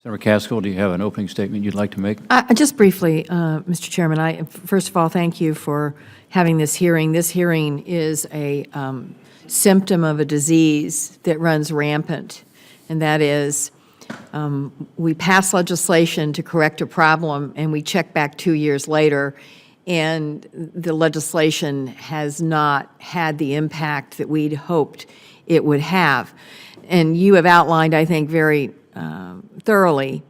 Senator McCaskill, do you have an opening statement you'd like to make? Just briefly, Mr. Chairman, first of all, thank you for having this hearing. This hearing is a symptom of a disease that runs rampant, and that is we pass legislation to correct a problem, and we check back 2 years later, and the legislation has not had the impact that we'd hoped it would have. And you have outlined, I think, very thoroughly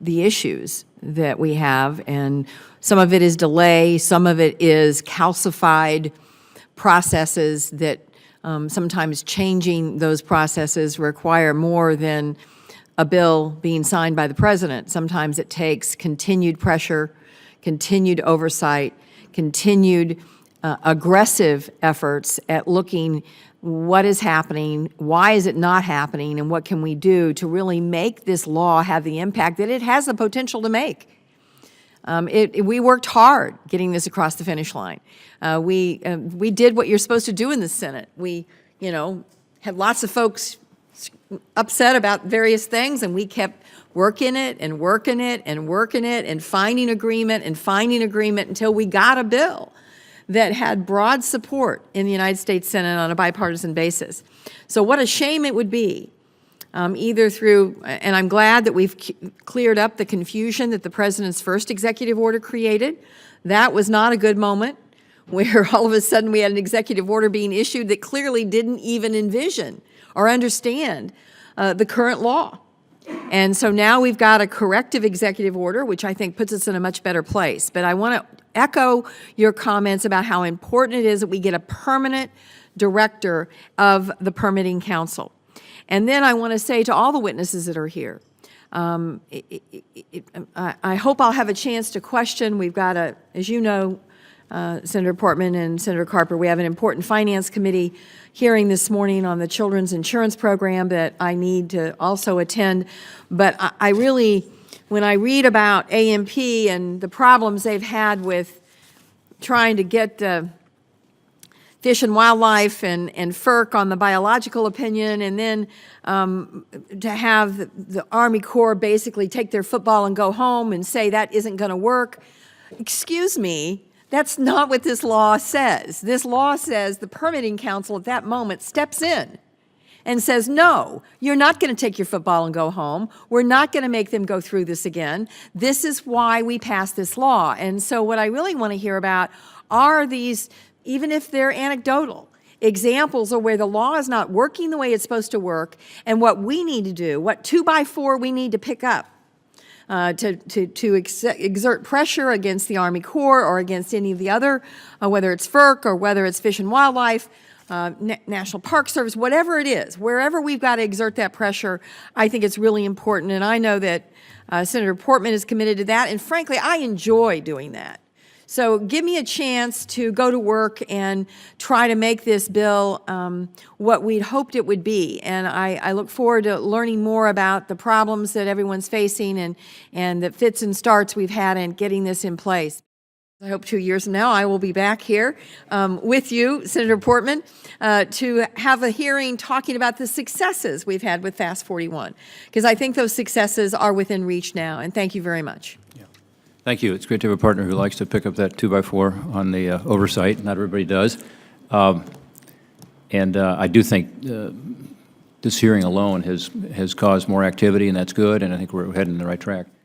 the issues that we have, and some of it is delay, some of it is calcified processes that sometimes changing those processes require more than a bill being signed by the president. Sometimes it takes continued pressure, continued oversight, continued aggressive efforts at looking what is happening, why is it not happening, and what can we do to really make this law have the impact that it has the potential to make. We worked hard getting this across the finish line. We did what you're supposed to do in the Senate. We, had lots of folks upset about various things, and we kept working it and working it and working it and finding agreement until we got a bill that had broad support in the United States Senate on a bipartisan basis. So what a shame it would be, either through, and I'm glad that we've cleared up the confusion that the president's first executive order created. That was not a good moment, where all of a sudden we had an executive order being issued that clearly didn't even envision or understand the current law. And so now we've got a corrective executive order, which I think puts us in a much better place. But I want to echo your comments about how important it is that we get a permanent director of the Permitting Council. And then I want to say to all the witnesses that are here, I hope I'll have a chance to question. We've got as you know, Senator Portman and Senator Carper, we have an important Finance Committee hearing this morning on the Children's Insurance Program that I need to also attend. But I really, when I read about AMP and the problems they've had with trying to get Fish and Wildlife and FERC on the biological opinion, and then to have the Army Corps basically take their football and go home and say that isn't going to work. Excuse me, that's not what this law says. This law says the Permitting Council at that moment steps in and says, no, you're not going to take your football and go home. We're not going to make them go through this again. This is why we passed this law. And so what I really want to hear about are these, even if they're anecdotal, examples of where the law is not working the way it's supposed to work, and what we need to do, what 2x4 we need to pick up to exert pressure against the Army Corps or against any of the other, whether it's FERC or whether it's Fish and Wildlife, National Park Service, whatever it is, wherever we've got to exert that pressure, I think it's really important. And I know that Senator Portman is committed to that, and frankly, I enjoy doing that. So give me a chance to go to work and try to make this bill what we'd hoped it would be. And I look forward to learning more about the problems that everyone's facing and the fits and starts we've had in getting this in place. I hope 2 years from now I will be back here with you, Senator Portman, to have a hearing talking about the successes we've had with FAST 41, because I think those successes are within reach now. And thank you very much. Yeah. Thank you. It's great to have a partner who likes to pick up that 2x4 on the oversight. Not everybody does. And I do think this hearing alone has caused more activity, and that's good, and I think we're heading in the right track.